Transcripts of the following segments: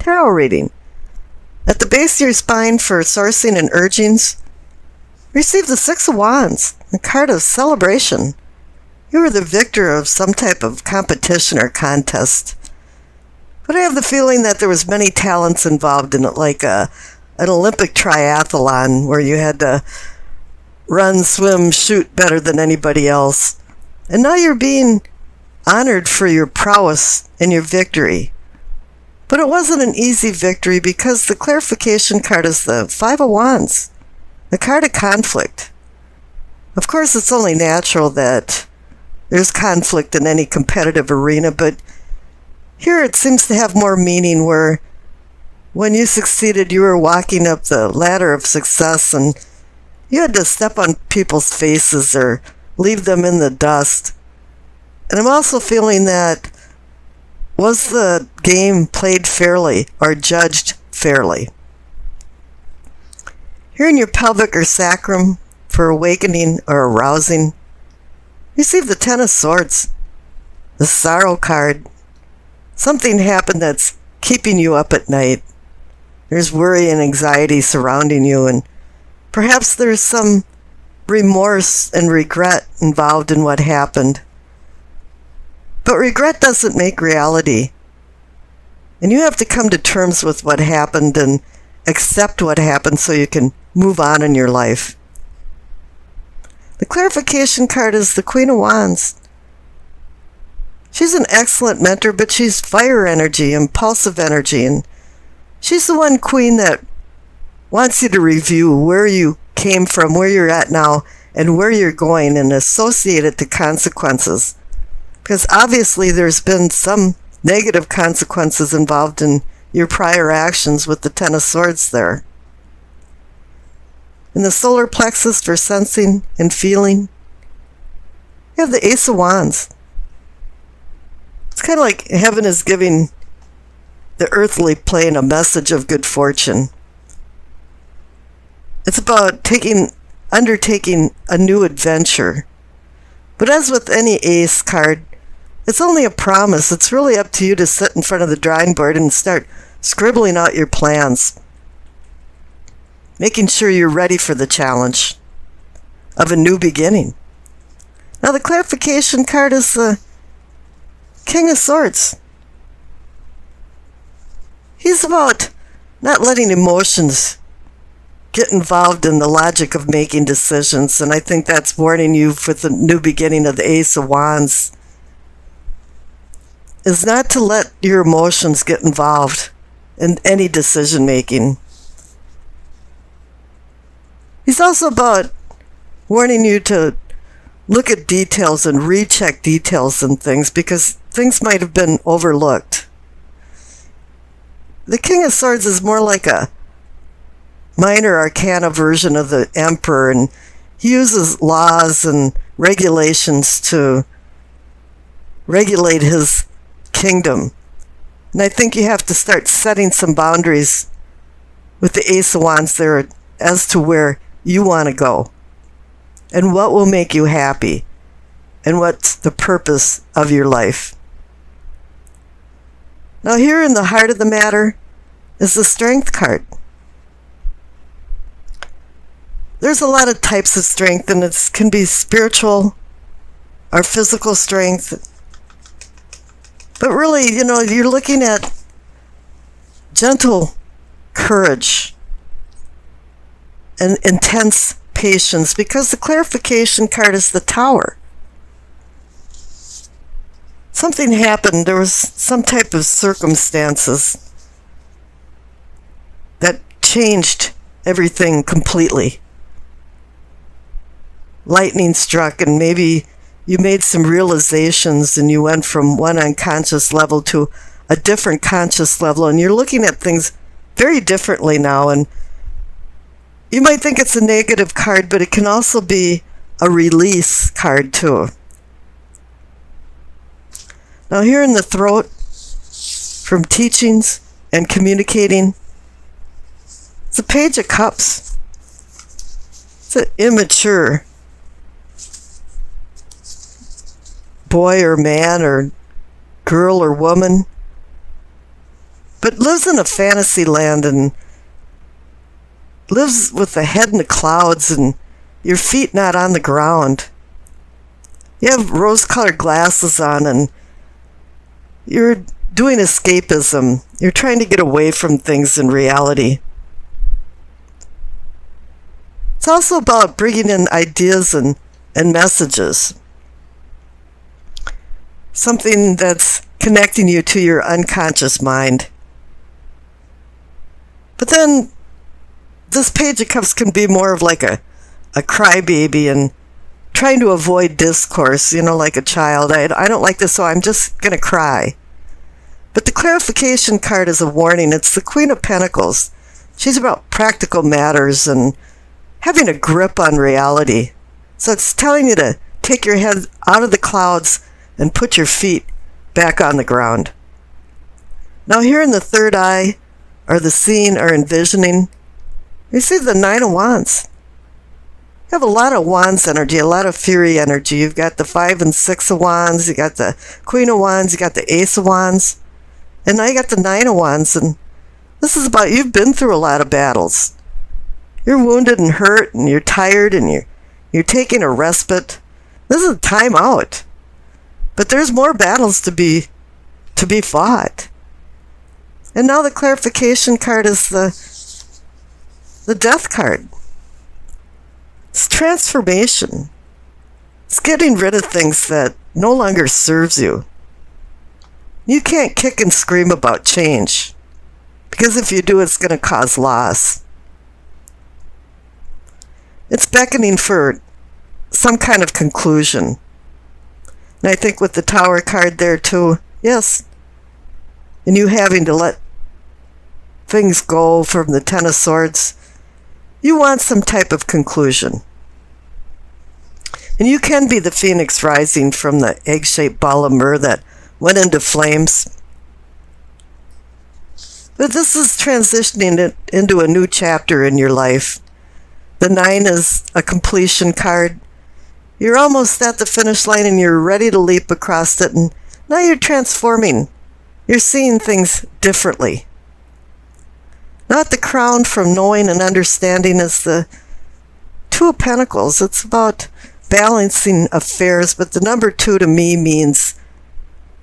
tarot reading. At the base of your spine for sourcing and urgings, receive the Six of Wands, the card of celebration. You are the victor of some type of competition or contest. But I have the feeling that there was many talents involved in it, like an Olympic triathlon where you had to run, swim, shoot better than anybody else. And now you're being honored for your prowess and your victory. But it wasn't an easy victory because the clarification card is the Five of Wands, the card of conflict. Of course, it's only natural that there's conflict in any competitive arena, but here it seems to have more meaning where when you succeeded, you were walking up the ladder of success and you had to step on people's faces or leave them in the dust. And I'm also feeling that was the game played fairly or judged fairly? Here in your pelvic or sacrum for awakening or arousing, receive the Ten of Swords, the Sorrow card. Something happened that's keeping you up at night. There's worry and anxiety surrounding you, and perhaps there's some remorse and regret involved in what happened. But regret doesn't make reality. And you have to come to terms with what happened and accept what happened so you can move on in your life. The clarification card is the Queen of Wands. She's an excellent mentor, but she's fire energy, impulsive energy, and she's the one queen that wants you to review where you came from, where you're at now, and where you're going, and associate it to consequences. Because obviously there's been some negative consequences involved in your prior actions with the Ten of Swords there. In the solar plexus for sensing and feeling, you have the Ace of Wands. It's kind of like heaven is giving the earthly plane a message of good fortune. It's about undertaking a new adventure. But as with any ace card, it's only a promise. It's really up to you to sit in front of the drawing board and start scribbling out your plans, making sure you're ready for the challenge of a new beginning. Now the clarification card is the King of Swords. He's about not letting emotions get involved in the logic of making decisions, and I think that's warning you for the new beginning of the Ace of Wands, is not to let your emotions get involved in any decision making. He's also about warning you to look at details and recheck details and things because things might have been overlooked. The King of Swords is more like a minor arcana version of the Emperor, and he uses laws and regulations to regulate his kingdom. And I think you have to start setting some boundaries with the Ace of Wands there as to where you want to go and what will make you happy and what's the purpose of your life. Now here in the heart of the matter is the Strength card. There's a lot of types of strength, and it can be spiritual or physical strength. But really, you're looking at gentle courage and intense patience, because the clarification card is the Tower. Something happened. There was some type of circumstances that changed everything completely. Lightning struck, and maybe you made some realizations and you went from one unconscious level to a different conscious level, and you're looking at things very differently now. And you might think it's a negative card, but it can also be a release card too. Now here in the throat, from teachings and communicating, it's a Page of Cups. It's an immature boy or man or girl or woman. but lives in a fantasy land and lives with the head in the clouds and your feet not on the ground. You have rose-colored glasses on and you're doing escapism. You're trying to get away from things in reality. It's also about bringing in ideas and messages. Something that's connecting you to your unconscious mind. But then this Page of Cups can be more of like a crybaby and trying to avoid discourse, like a child. I don't like this, so I'm just going to cry. But the clarification card is a warning. It's the Queen of Pentacles. She's about practical matters and having a grip on reality. So it's telling you to take your head out of the clouds and put your feet back on the ground. Now here in the third eye, or the seeing or envisioning, you see the Nine of Wands. You have a lot of Wands energy, a lot of Fury energy. You've got the 5 and 6 of Wands, you got the Queen of Wands, you got the Ace of Wands, and now you got the Nine of Wands. And this is about, you've been through a lot of battles. You're wounded and hurt, and you're tired, and you're taking a respite. This is a time out. But there's more battles to be fought. And now the clarification card is the Death card. It's transformation. It's getting rid of things that no longer serves you. You can't kick and scream about change, because if you do, it's going to cause loss. It's beckoning for some kind of conclusion. And I think with the Tower card there too, yes, and you having to let things go from the Ten of Swords, you want some type of conclusion. And you can be the phoenix rising from the egg-shaped ball of myrrh that went into flames. But this is transitioning it into a new chapter in your life. The 9 is a completion card. You're almost at the finish line and you're ready to leap across it, and now you're transforming. You're seeing things differently. Not the crown from knowing and understanding is the Two of Pentacles. It's about balancing affairs, but the number 2 to me means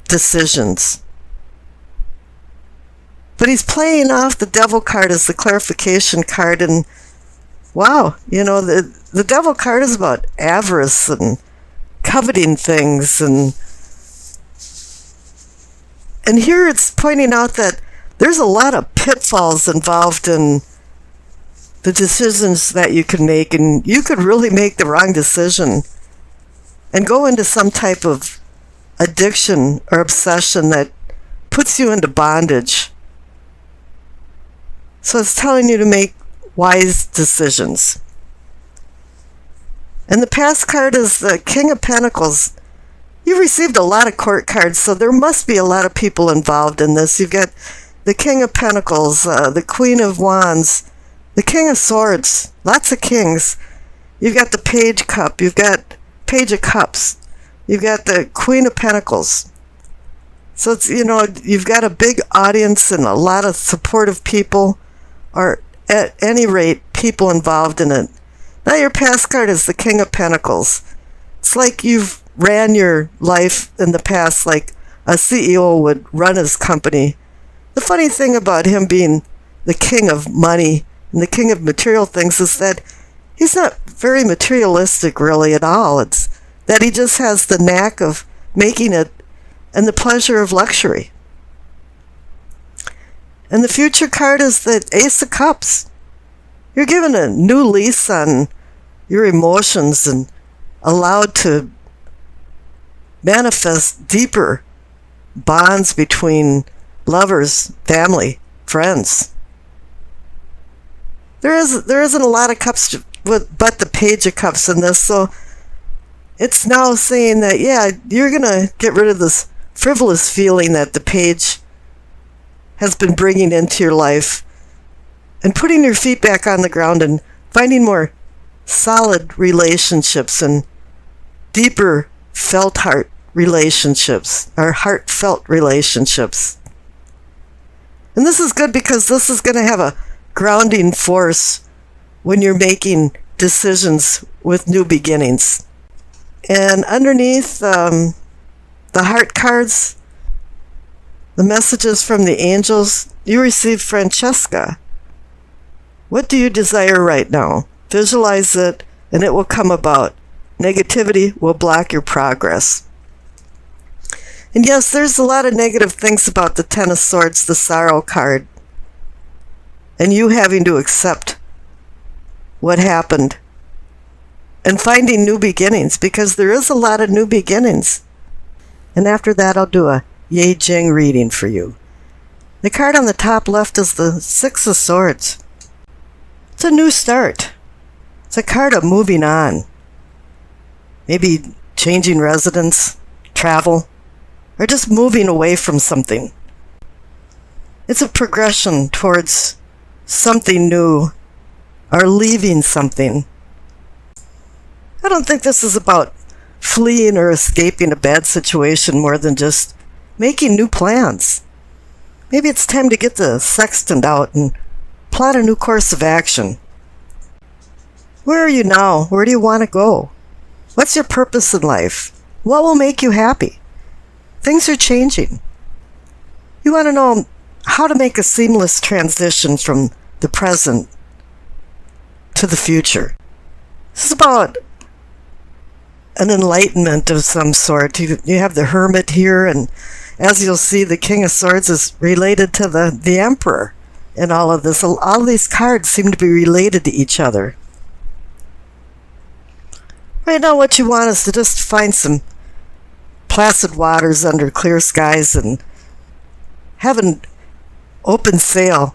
decisions. But he's playing off the Devil card as the clarification card, and wow, the Devil card is about avarice and coveting things, and here it's pointing out that there's a lot of pitfalls involved in the decisions that you can make, and you could really make the wrong decision and go into some type of addiction or obsession that puts you into bondage. So it's telling you to make wise decisions. And the past card is the King of Pentacles. You received a lot of court cards, so there must be a lot of people involved in this. You've got the King of Pentacles, the Queen of Wands, the King of Swords, lots of kings. You've got the Page Cup, you've got Page of Cups, you've got the Queen of Pentacles. So it's, you've got a big audience and a lot of supportive people, or at any rate, people involved in it. Now your past card is the King of Pentacles. It's like you've ran your life in the past like a CEO would run his company. The funny thing about him being the king of money and the king of material things is that he's not very materialistic really at all. It's that he just has the knack of making it and the pleasure of luxury. And the future card is the Ace of Cups. You're given a new lease on your emotions and allowed to manifest deeper bonds between lovers, family, friends. There isn't a lot of cups but the Page of Cups in this, so it's now saying that, yeah, you're going to get rid of this frivolous feeling that the Page has been bringing into your life and putting your feet back on the ground and finding more solid relationships and deeper felt heart relationships, or heartfelt relationships. And this is good because this is going to have a grounding force when you're making decisions with new beginnings. And underneath the heart cards, the messages from the angels, you receive Francesca. What do you desire right now? Visualize it, and it will come about. Negativity will block your progress. And yes, there's a lot of negative things about the Ten of Swords, the Sorrow card, and you having to accept what happened and finding new beginnings, because there is a lot of new beginnings. And after that, I'll do a Yay Jing reading for you. The card on the top left is the Six of Swords. It's a new start. It's a card of moving on. Maybe changing residence, travel, or just moving away from something. It's a progression towards something new or leaving something. I don't think this is about fleeing or escaping a bad situation more than just making new plans. Maybe it's time to get the sextant out and plot a new course of action. Where are you now? Where do you want to go? What's your purpose in life? What will make you happy? Things are changing. You want to know how to make a seamless transition from the present to the future. This is about an enlightenment of some sort. You have the Hermit here, and as you'll see, the King of Swords is related to the Emperor in all of this. All these cards seem to be related to each other. Right now, what you want is to just find some placid waters under clear skies and have an open sail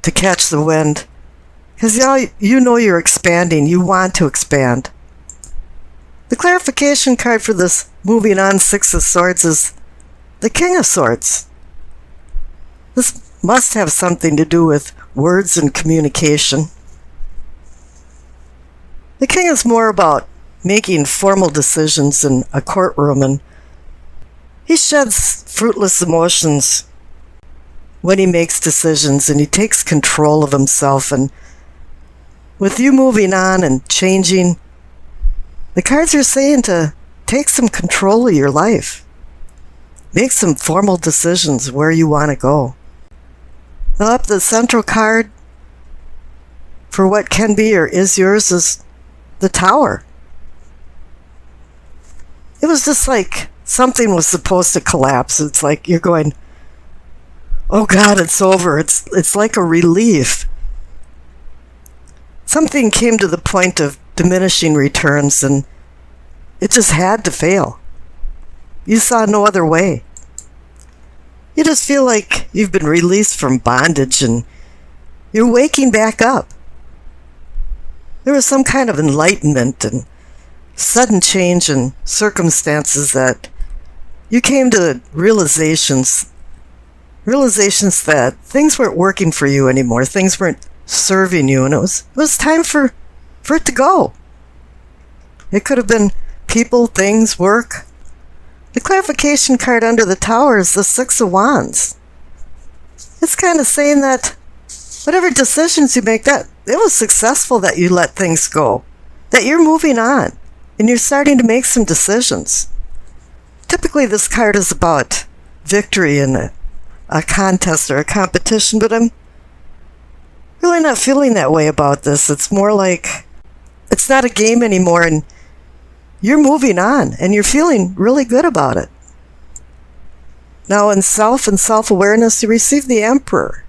to catch the wind. Because you know you're expanding. You want to expand. The clarification card for this moving on Six of Swords is the King of Swords. This must have something to do with words and communication. The King is more about making formal decisions in a courtroom, and he sheds fruitless emotions when he makes decisions, and he takes control of himself. And with you moving on and changing, the cards are saying to take some control of your life. Make some formal decisions where you want to go. Now up the central card for what can be or is yours is the Tower. It was just like something was supposed to collapse. It's like you're going, oh God, it's over. It's like a relief. Something came to the point of diminishing returns, and it just had to fail. You saw no other way. You just feel like you've been released from bondage and you're waking back up. There was some kind of enlightenment and sudden change in circumstances that you came to realizations that things weren't working for you anymore. Things weren't serving you, and it was time for it to go. It could have been people, things, work. The clarification card under the Tower is the Six of Wands. It's kind of saying that whatever decisions you make, that it was successful, that you let things go, that you're moving on, and you're starting to make some decisions. Typically, this card is about victory in a contest or a competition, but I'm really not feeling that way about this. It's more like it's not a game anymore, and you're moving on, and you're feeling really good about it. Now, in self and self-awareness, you receive the Emperor.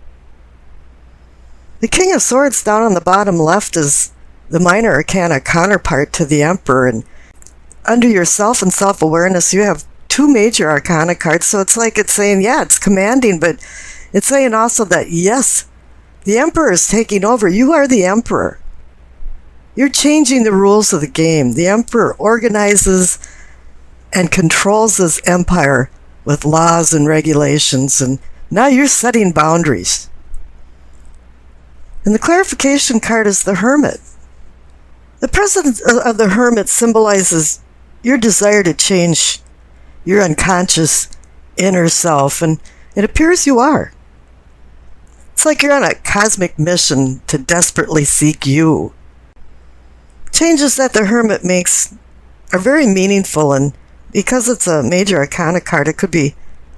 The King of Swords down on the bottom left is the minor arcana counterpart to the Emperor, and under your self and self-awareness, you have two major arcana cards, so it's like it's saying, yeah, it's commanding, but it's saying also that, yes, the Emperor is taking over. You are the Emperor. You're changing the rules of the game. The Emperor organizes and controls his empire with laws and regulations, and now you're setting boundaries. And the clarification card is the Hermit. The presence of the Hermit symbolizes your desire to change your unconscious inner self, and it appears you are. It's like you're on a cosmic mission to desperately seek you. Changes that the Hermit makes are very meaningful, and because it's a major arcana card, it could be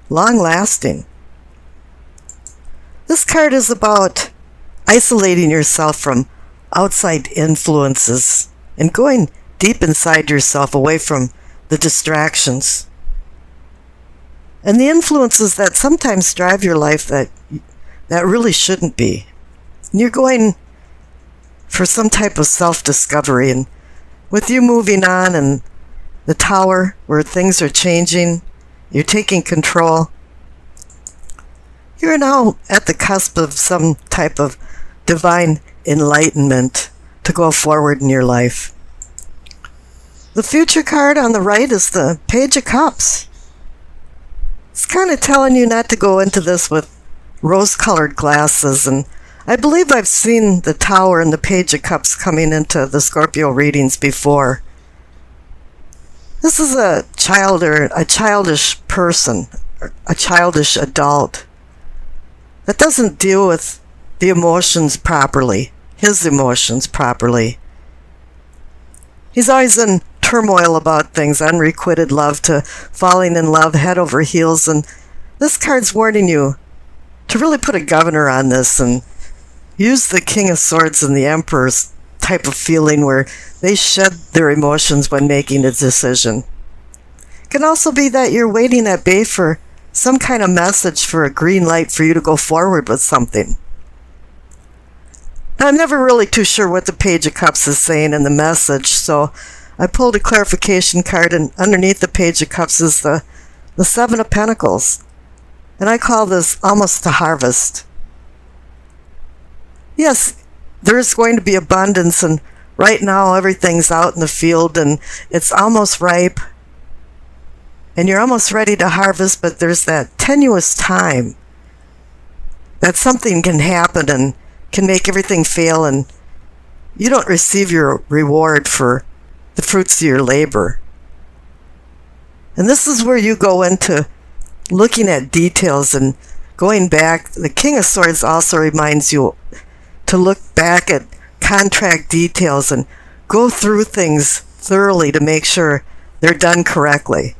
long-lasting. This card is about isolating yourself from outside influences and going deep inside yourself, away from the distractions and the influences that sometimes drive your life that really shouldn't be. And you're going for some type of self-discovery, and with you moving on and the Tower, where things are changing, you're taking control. You're now at the cusp of some type of divine enlightenment to go forward in your life. The future card on the right is the Page of Cups. It's kind of telling you not to go into this with rose-colored glasses, and I believe I've seen the Tower and the Page of Cups coming into the Scorpio readings before. This is a child or a childish person, or a childish adult that doesn't deal with the emotions properly, his emotions properly. He's always in turmoil about things, unrequited love to falling in love head over heels, and this card's warning you to really put a governor on this and use the King of Swords and the Emperor's type of feeling where they shed their emotions when making a decision. It can also be that you're waiting at bay for some kind of message, for a green light for you to go forward with something. I'm never really too sure what the Page of Cups is saying in the message, so I pulled a clarification card, and underneath the Page of Cups is the Seven of Pentacles. And I call this almost a harvest. Yes, there's going to be abundance, and right now everything's out in the field and it's almost ripe. And you're almost ready to harvest, but there's that tenuous time that something can happen and can make everything fail, and you don't receive your reward for the fruits of your labor. And this is where you go into looking at details and going back. The King of Swords also reminds you to look back at contract details and go through things thoroughly to make sure they're done correctly.